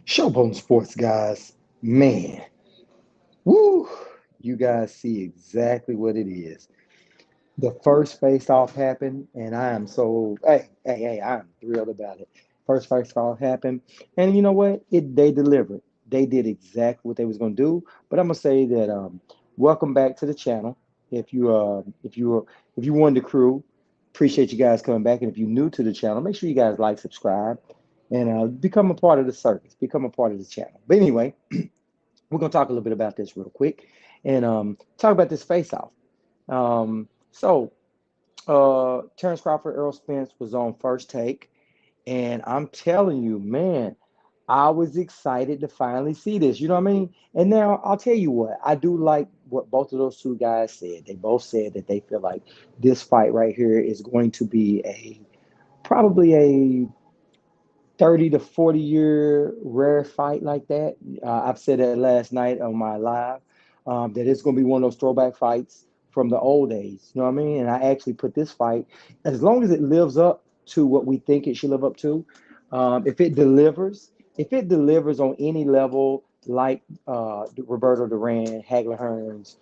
Showboat Sports, guys. Man, woo! You guys see exactly what it is. The first face-off happened, and I am so hey, I'm thrilled about it. First face-off happened, and you know what? They delivered. They did exactly what they was gonna do. But I'm gonna say that welcome back to the channel. If you won the crew, appreciate you guys coming back. And if you're new to the channel, make sure you guys like, subscribe, and become a part of the circus. Become a part of the channel. But anyway, we're gonna talk a little bit about this real quick, and talk about this face-off. So Terence Crawford, Errol Spence was on First Take, and I'm telling you, man, I was excited to finally see this. You know what I mean? And now I'll tell you what, I do like what both of those two guys said. They both said that they feel like this fight right here is going to be a probably a 30 to 40 year rare fight like that. I've said that last night on my live, that it's going to be one of those throwback fights from the old days. You know what I mean? And I actually put this fight, as long as it lives up to what we think it should live up to, if it delivers on any level like Roberto Duran, Hagler Hearns,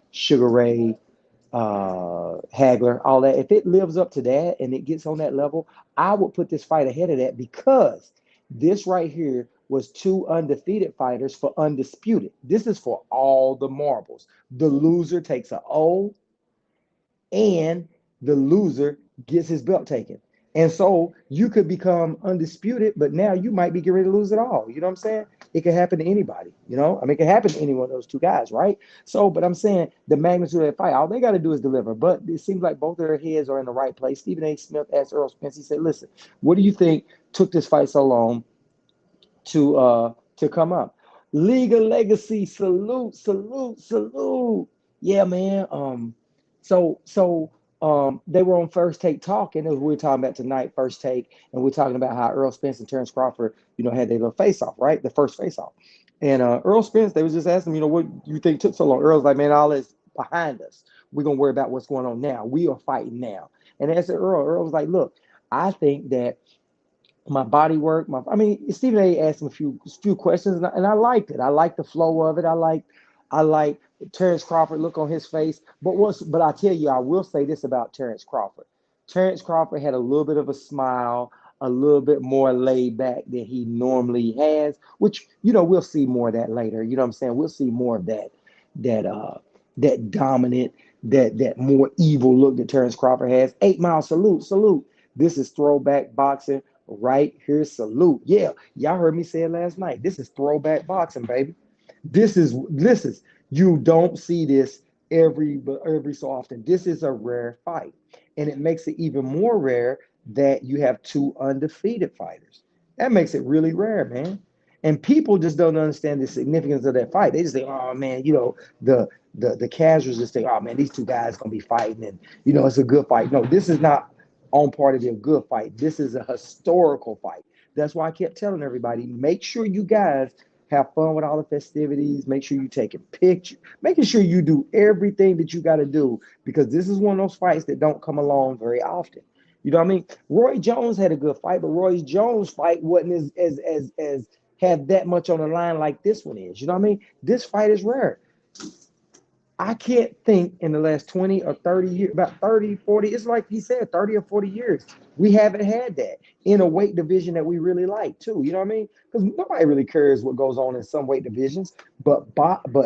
Sugar Ray, Hagler, all that, if it lives up to that and it gets on that level, I would put this fight ahead of that because this right here was two undefeated fighters for undisputed. This is for all the marbles. The loser takes a O, and the loser gets his belt taken. And so you could become undisputed, but now you might be getting ready to lose it all. You know what I'm saying? It could happen to anybody, you know? I mean, it could happen to any one of those two guys, right? So, but I'm saying the magnitude of that fight, all they got to do is deliver. But it seems like both of their heads are in the right place. Stephen A. Smith asked Earl Spence, he said, listen, what do you think took this fight so long to come up? League of Legacy, salute, salute, salute. Yeah, man. They were on First Take talking, as we are talking about tonight, First Take, and we're talking about how Earl Spence and Terence Crawford, had their little face off, right? The first face off. And Earl Spence, they was just asking, what you think took so long? Earl's like, man, all this behind us. We're gonna worry about what's going on now. We are fighting now. And as Earl was like, look, I think that my body work. Stephen A. asked him a few questions, and I liked it. I liked the flow of it. I like Terence Crawford look on his face. But I tell you, I will say this about Terence Crawford. Terence Crawford had a little bit of a smile, a little bit more laid back than he normally has, which we'll see more of that later. You know what I'm saying? We'll see more of that dominant, that more evil look that Terence Crawford has. 8 Mile, salute, salute. This is throwback boxing right here. Salute. Yeah, y'all heard me say it last night. This is throwback boxing, baby. This is you don't see this every so often. This is a rare fight, and it makes it even more rare that you have two undefeated fighters. That makes it really rare, man. And people just don't understand the significance of that fight. They just think, oh man, the casuals just think, oh man, these two guys gonna be fighting, and it's a good fight. No, this is not on part of a good fight. This is a historical fight. That's why I kept telling everybody, make sure you guys have fun with all the festivities. Make sure you taking pictures, making sure you do everything that you got to do, because this is one of those fights that don't come along very often. You know what I mean? Roy Jones had a good fight, but Roy Jones' fight wasn't as have that much on the line like this one is. You know what I mean? This fight is rare. I can't think in the last 20 or 30 years, about 30, 40, it's like he said, 30 or 40 years, we haven't had that in a weight division that we really like too. You know what I mean? Because nobody really cares what goes on in some weight divisions, but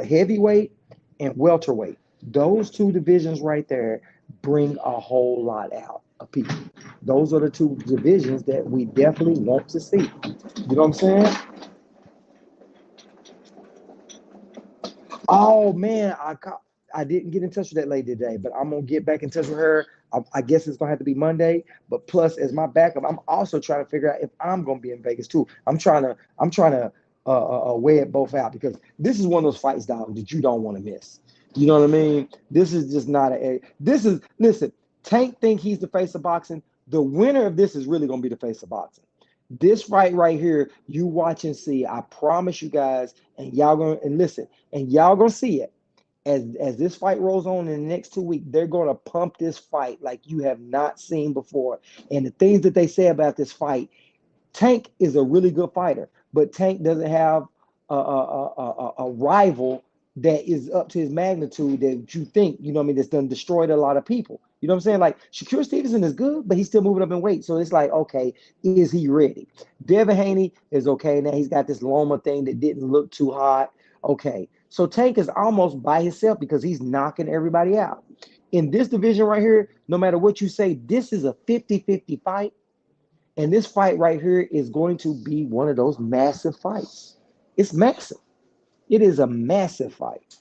heavyweight and welterweight, those two divisions right there bring a whole lot out of people. Those are the two divisions that we definitely want to see. You know what I'm saying? Oh man, I didn't get in touch with that lady today, but I'm gonna get back in touch with her. I guess it's gonna have to be Monday. But plus, as my backup, I'm also trying to figure out if I'm gonna be in Vegas too. I'm trying to weigh it both out, because this is one of those fights, dog, that you don't want to miss. You know what I mean? This is just not a. This is listen. Tank think he's the face of boxing. The winner of this is really gonna be the face of boxing. This fight right here, you watch and see. I promise you guys, and y'all gonna and listen, and y'all gonna see it as this fight rolls on in the next 2 weeks. They're gonna pump this fight like you have not seen before. And the things that they say about this fight, Tank is a really good fighter, but Tank doesn't have a rival that is up to his magnitude that you think, you know what I mean, that's done destroyed a lot of people. You know what I'm saying? Like Shakur Stevenson is good, but he's still moving up in weight. So it's like, okay, is he ready? Devin Haney is okay. Now he's got this Loma thing that didn't look too hot. Okay. So Tank is almost by himself because he's knocking everybody out. In this division right here, no matter what you say, this is a 50-50 fight. And this fight right here is going to be one of those massive fights. It's massive. It is a massive fight.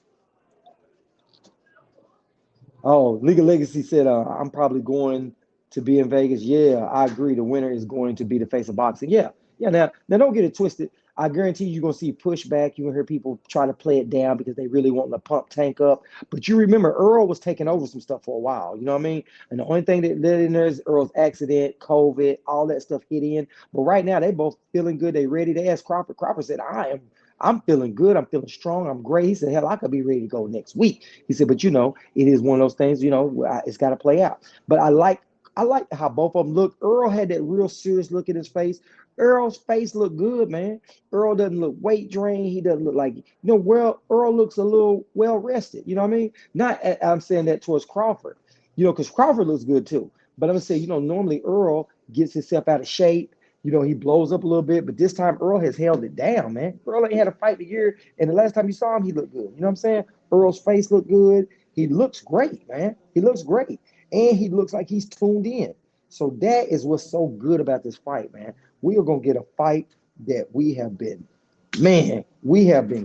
Oh, League of Legacy said, I'm probably going to be in Vegas. Yeah, I agree. The winner is going to be the face of boxing. Yeah. Yeah. Now don't get it twisted. I guarantee you're going to see pushback. You're going to hear people try to play it down because they really want to pump Tank up. But you remember, Earl was taking over some stuff for a while. You know what I mean? And the only thing that led in there is Earl's accident, COVID, all that stuff hit in. But right now, they both feeling good. They ready. They asked Crawford. Crawford said, I'm feeling good. I'm feeling strong. I'm great. He said, hell, I could be ready to go next week. He said, but it is one of those things, it's got to play out. But I like how both of them look. Earl had that real serious look in his face. Earl's face looked good, man. Earl doesn't look weight drained. He doesn't look like, well, Earl looks a little well rested. You know what I mean? Not, I'm saying that towards Crawford, because Crawford looks good too. But I'm going to say, normally Earl gets himself out of shape. He blows up a little bit, but this time Earl has held it down, man. Earl ain't had a fight in a year, and the last time you saw him, he looked good. You know what I'm saying? Earl's face looked good. He looks great, man. He looks great. And he looks like he's tuned in. So that is what's so good about this fight, man. We are going to get a fight that we have been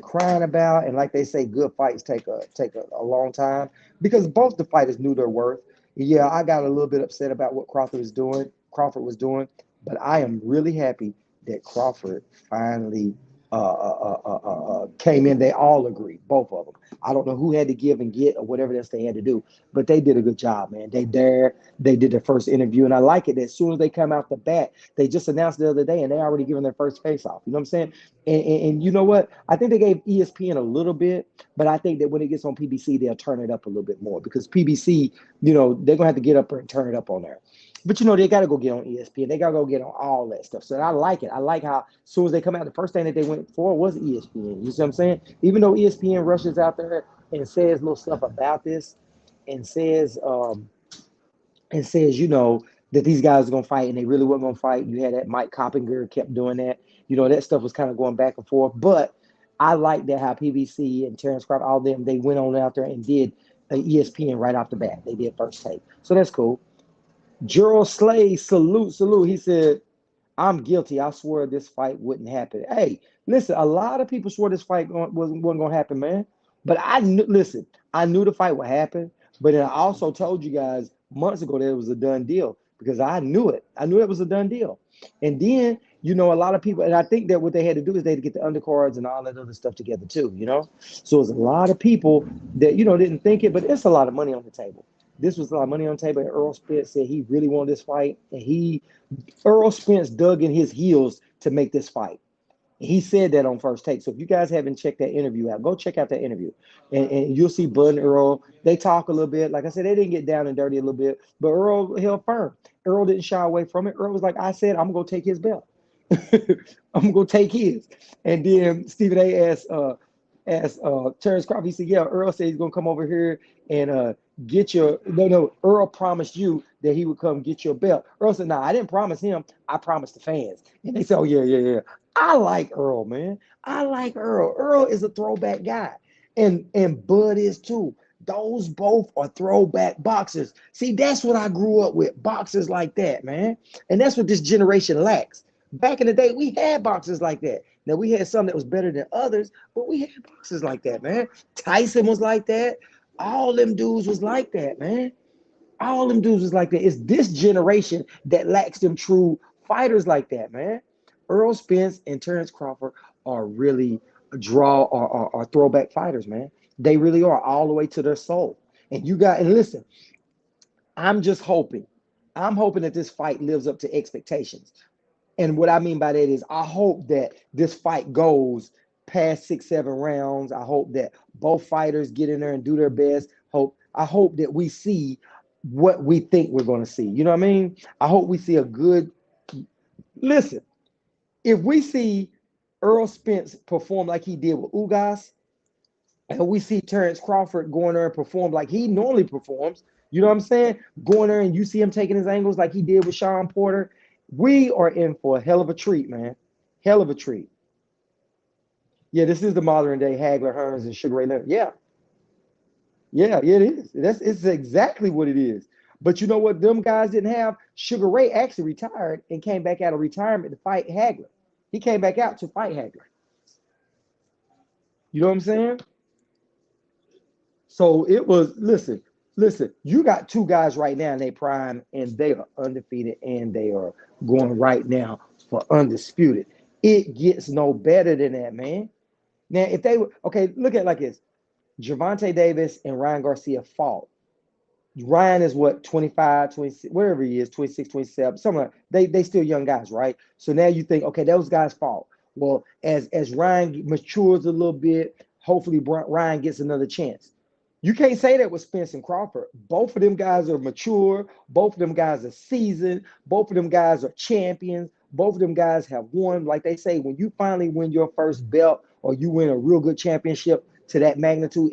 crying about. And like they say, good fights take a long time because both the fighters knew their worth. Yeah, I got a little bit upset about what Crawford was doing, but I am really happy that Crawford finally came in. They all agreed, both of them. I don't know who had to give and get or whatever else they had to do, but they did a good job, man. They did their first interview, and I like it that as soon as they come out the bat, they just announced the other day, and they already given their first face off. You know what I'm saying? And you know what? I think they gave ESPN a little bit, but I think that when it gets on PBC, they'll turn it up a little bit more because PBC, they're gonna have to get up and turn it up on there. But they got to go get on ESPN. They got to go get on all that stuff. So I like it. I like how as soon as they come out, the first thing that they went for was ESPN. You see what I'm saying? Even though ESPN rushes out there and says little stuff about this and says, that these guys are gonna fight and they really weren't gonna fight. You had that Mike Coppinger kept doing that. That stuff was kind of going back and forth. But I like that how PBC and Terence Crawford, all them, they went on out there and did ESPN right off the bat. They did first take. So that's cool. Gerald Slade, salute. He said, I'm guilty. I swear this fight wouldn't happen. Hey, listen, a lot of people swore this fight wasn't going to happen, man. But I knew the fight would happen. But then I also told you guys months ago that it was a done deal because I knew it. I knew it was a done deal. And then, a lot of people, and I think that what they had to do is they had to get the undercards and all that other stuff together too. So it's a lot of people that, didn't think it, but it's a lot of money on the table. This was a lot of money on the table. And Errol Spence said he really wanted this fight. And Errol Spence dug in his heels to make this fight. He said that on First Take. So if you guys haven't checked that interview out, go check out that interview. And you'll see Bud and Earl. They talk a little bit. Like I said, they didn't get down and dirty a little bit. But Earl held firm. Earl didn't shy away from it. Earl was like, I said, I'm going to take his belt. I'm going to take his. And then Stephen A. asked Terence Crawford. He said, yeah, Earl said he's going to come over here and get your – no, Earl promised you that he would come get your belt. Earl said, no, I didn't promise him. I promised the fans. And they said, oh, yeah. I like Earl, man. I like Earl. Earl is a throwback guy. And Bud is too. Those both are throwback boxers. See, that's what I grew up with, boxers like that, man. And that's what this generation lacks. Back in the day, we had boxers like that. Now, we had some that was better than others, but we had boxers like that, man. Tyson was like that. All them dudes was like that, man. All them dudes was like that. It's this generation that lacks them true fighters like that, man. Errol Spence and Terence Crawford are really are throwback fighters, man. They really are all the way to their soul. And listen, I'm just hoping. I'm hoping that this fight lives up to expectations. And what I mean by that is I hope that this fight goes past 6, 7 rounds. I hope that both fighters get in there and do their best. I hope that we see what we think we're going to see. You know what I mean? I hope we see a good listen. If we see Earl Spence perform like he did with Ugas, and we see Terence Crawford going there and perform like he normally performs, you know what I'm saying? Going there and you see him taking his angles like he did with Sean Porter, we are in for a hell of a treat, man. Hell of a treat. Yeah, this is the modern day Hagler, Hearns, and Sugar Ray Leonard. Yeah, yeah, it is. It's exactly what it is. But you know what? Them guys didn't have. Sugar Ray actually retired and came back out of retirement to fight Hagler. He came back out to fight Hagler. You know what I'm saying? So it was. Listen. You got two guys right now in their prime, and they are undefeated, and they are going right now for undisputed. It gets no better than that, man. Now, if they were okay, look at it like this: Gervonta Davis and Ryan Garcia fought. Ryan is what, 25, 26, wherever he is, 26, 27, something like they still young guys, right? So now you think, okay, those guys fought. Well, as Ryan matures a little bit, hopefully Ryan gets another chance. You can't say that with Spence and Crawford. Both of them guys are mature. Both of them guys are seasoned. Both of them guys are champions. Both of them guys have won. Like they say, when you finally win your first belt or you win a real good championship to that magnitude,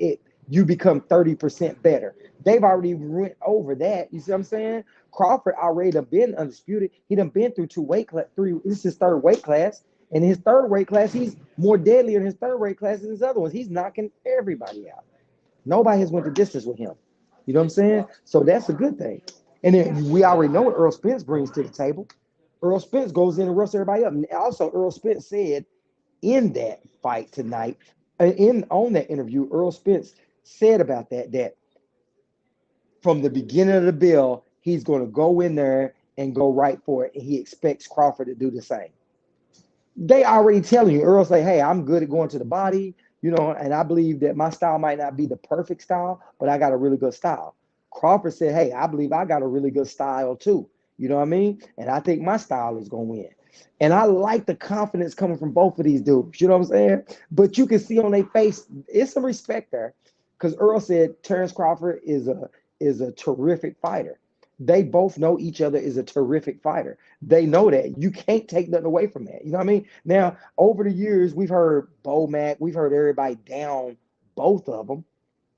you become 30% better. They've already went over that. You see what I'm saying? Crawford already done been undisputed. He done been through three. This is his third weight class. And in his third weight class, he's more deadly in his third weight class than his other ones. He's knocking everybody out. Nobody has went the distance with him. You know what I'm saying? So that's a good thing. And then we already know what Earl Spence brings to the table. Earl Spence goes in and roughs everybody up. And also, Earl Spence said in that fight tonight, in on that interview, Earl Spence said about that from the beginning of the bill, he's going to go in there and go right for it. And he expects Crawford to do the same. They already telling you, Earl say, hey, I'm good at going to the body, and I believe that my style might not be the perfect style, but I got a really good style. Crawford said, hey, I believe I got a really good style too. You know what I mean? And I think my style is going to win. And I like the confidence coming from both of these dudes. You know what I'm saying? But you can see on their face, it's some respect there. Because Earl said Terence Crawford is a terrific fighter. They both know each other is a terrific fighter. They know that. You can't take nothing away from that. You know what I mean? Now, over the years, we've heard Bo Mac, we've heard everybody down both of them.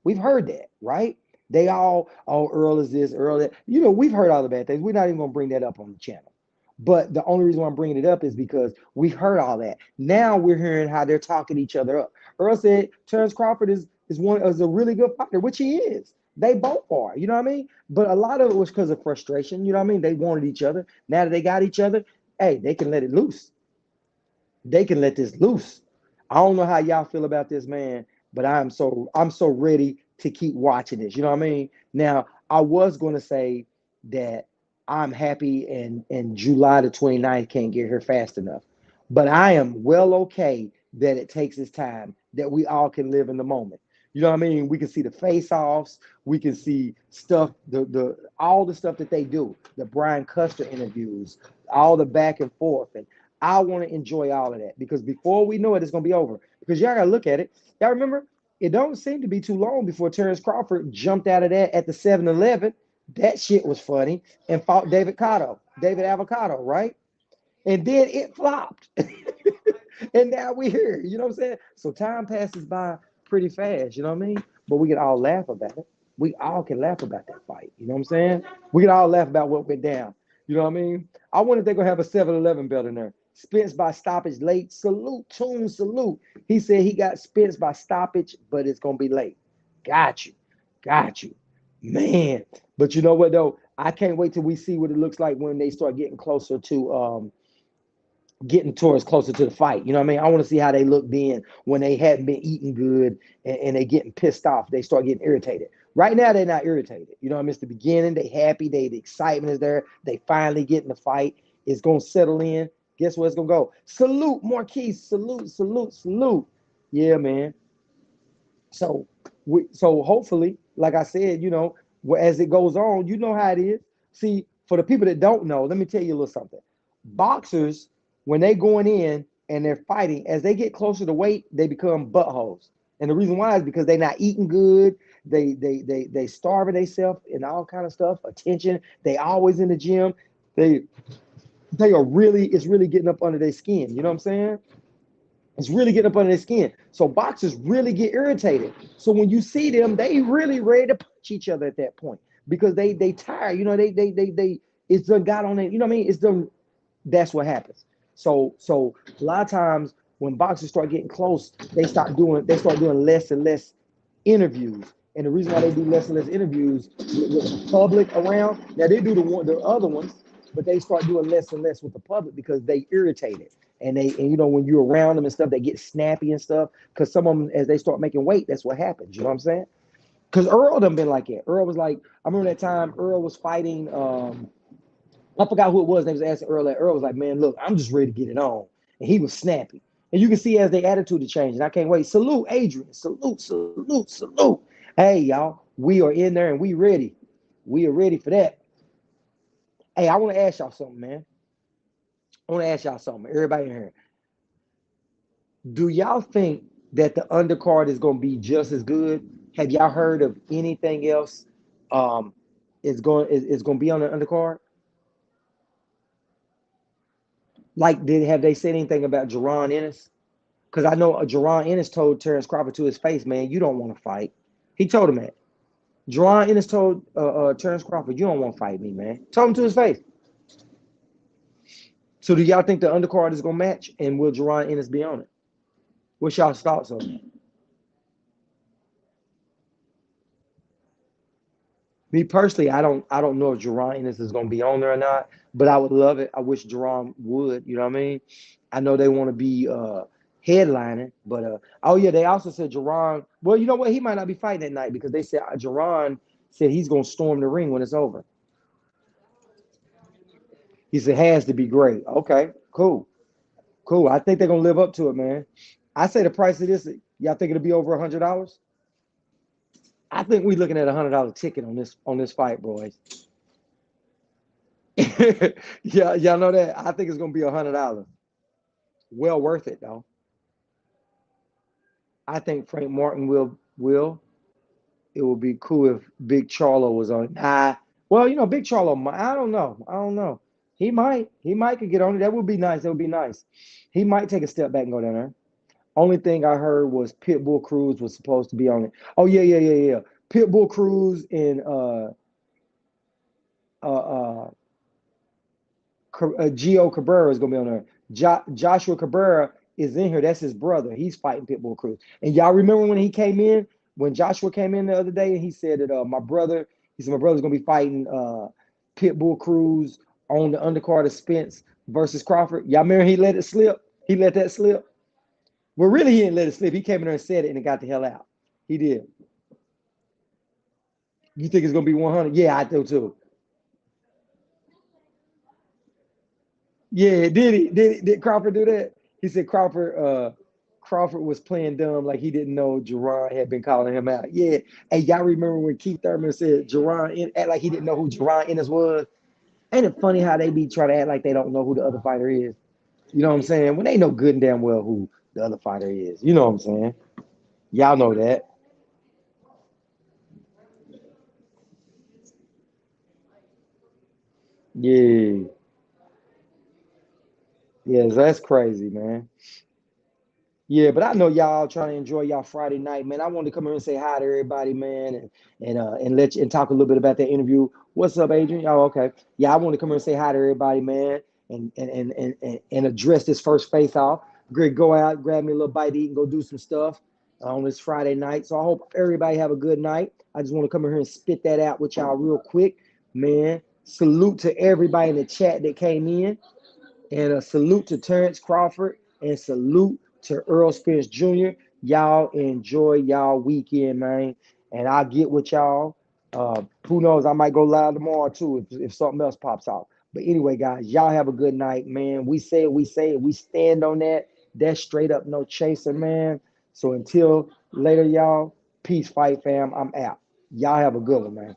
We've heard that, right? They all, oh, Earl is this, Earl that. We've heard all the bad things. We're not even going to bring that up on the channel. But the only reason why I'm bringing it up is because we heard all that. Now we're hearing how they're talking each other up. Earl said Terence Crawford is a really good fighter, which he is. They both are, you know what I mean? But a lot of it was because of frustration, you know what I mean? They wanted each other. Now that they got each other, hey, they can let it loose. They can let this loose. I don't know how y'all feel about this, man, but I'm so ready to keep watching this. You know what I mean? Now, I was going to say that I'm happy and July the 29th can't get here fast enough. But I am well okay that it takes its time, that we all can live in the moment. You know what I mean? We can see the face-offs, we can see stuff, the all the stuff that they do, the Brian Custer interviews, all the back and forth. And I want to enjoy all of that because before we know it, it's gonna be over. Because y'all gotta look at it. Y'all remember, it don't seem to be too long before Terence Crawford jumped out of that at the 7-Eleven. That shit was funny and fought David Avocado, right? And then it flopped. And now we're here. You know what I'm saying? So time passes by pretty fast, you know what I mean? But we can all laugh about it. We all can laugh about that fight. You know what I'm saying? We can all laugh about what went down. You know what I mean? I wonder if they're gonna have a 7-Eleven belt in there. Spence by stoppage late. Salute, Tune, salute. He said he got Spence by stoppage, but it's gonna be late. Got you. Got you. Man. But you know what though? I can't wait till we see what it looks like when they start getting towards closer to the fight. You know what I mean? I want to see how they look then when they hadn't been eating good and they getting pissed off. They start getting irritated. Right now, they're not irritated. You know what I mean? It's the beginning. They happy. The excitement is there. They finally get in the fight. It's going to settle in. Guess where it's going to go? Salute, Marquis. Salute, salute, salute. Yeah, man. So hopefully, like I said, as it goes on, you know how it is. See, for the people that don't know, let me tell you a little something. Boxers, when they going in and they're fighting, as they get closer to weight, they become buttholes. And the reason why is because they're not eating good. They starving themselves and all kind of stuff. Attention. They always in the gym. They It's really getting up under their skin. You know what I'm saying? It's really getting up under their skin. So boxers really get irritated. So when you see them, they really ready to punch each other at that point because they tired. You know, they it's done got on it. You know what I mean? It's done. That's what happens. So a lot of times when boxers start getting close, they start doing less and less interviews. And the reason why they do less and less interviews with the public around, now they do the other ones, but they start doing less and less with the public because they irritated. And you know when you're around them and stuff, they get snappy and stuff. Because some of them, as they start making weight, that's what happens. You know what I'm saying? Because Earl done been like that. Earl was like, I remember that time Earl was fighting. I forgot who it was. They was asking Earl. Earl was like, "Man, look, I'm just ready to get it on," and he was snappy. And you can see as their attitude to change. And I can't wait. Salute, Adrian. Salute, salute, salute. Hey, y'all, we are in there and we ready. We are ready for that. Hey, I want to ask y'all something, man. I want to ask y'all something. Everybody in here, do y'all think that the undercard is going to be just as good? Have y'all heard of anything else? Um, is going to be on the undercard? Like, did have they said anything about Jerron Ennis? Because I know Jerron Ennis told Terence Crawford to his face, man, you don't want to fight. He told him that. Jerron Ennis told Terence Crawford, you don't want to fight me, man. Told him to his face. So do y'all think the undercard is gonna match, and will Jerron Ennis be on it? What's y'all's thoughts on it? Me personally, I don't know if Jerron Ennis is gonna be on there or not, but I would love it. I wish Jerron would. You know what I mean? I know they want to be headlining, but oh yeah, they also said Jerron. Well, you know what? He might not be fighting that night because they said Jerron said he's gonna storm the ring when it's over. He said has to be great. Okay, cool, cool. I think they're gonna live up to it, man. I say the price of this, y'all think it'll be over $100? I think we're looking at $100 ticket on this fight, boys. Yeah, y'all know that. I think it's gonna be $100. Well worth it though. I think Frank Martin will. It would be cool if Big Charlo was on it. Well, you know, Big Charlo. I don't know. I don't know. He might could get on it. That would be nice. That would be nice. He might take a step back and go down there. Only thing I heard was Pitbull Cruz was supposed to be on it. Oh yeah, yeah, yeah, yeah. Pitbull Cruz and uh, Gio Cabrera is gonna be on there. Joshua Cabrera is in here. That's his brother. He's fighting Pitbull Cruz. And y'all remember when he came in, when Joshua came in the other day, and he said that he said my brother's gonna be fighting Pitbull Cruz on the undercard of Spence versus Crawford. Y'all remember he let it slip? He let that slip. Well, really, he didn't let it slip. He came in there and said it, and it got the hell out. He did. You think it's gonna be 100? Yeah, I do too. Yeah, did Crawford do that? He said Crawford was playing dumb like he didn't know Jerron had been calling him out. Yeah. Hey, y'all remember when Keith Thurman said act like he didn't know who Jerron Ennis was? Ain't it funny how they be trying to act like they don't know who the other fighter is? You know what I'm saying? When they know good and damn well who the other fighter is. You know what I'm saying? Y'all know that. Yeah. Yes, that's crazy, man. Yeah, but I know y'all trying to enjoy y'all Friday night, man. I wanted to come here and say hi to everybody, man, and let you and talk a little bit about that interview. What's up, Adrian? Oh, okay. Yeah, I want to come here and say hi to everybody, man, and address this first face off. Greg, go out, grab me a little bite to eat, and go do some stuff on this Friday night. So I hope everybody have a good night. I just want to come in here and spit that out with y'all real quick, man. Salute to everybody in the chat that came in. And a salute to Terence Crawford and salute to Errol Spence Jr. Y'all enjoy y'all weekend, man. And I'll get with y'all. Who knows? I might go live tomorrow too if something else pops out. But anyway, guys, y'all have a good night, man. We say it, we say it, we stand on that. That's straight up no chaser, man. So until later, y'all, peace, fight fam. I'm out. Y'all have a good one, man.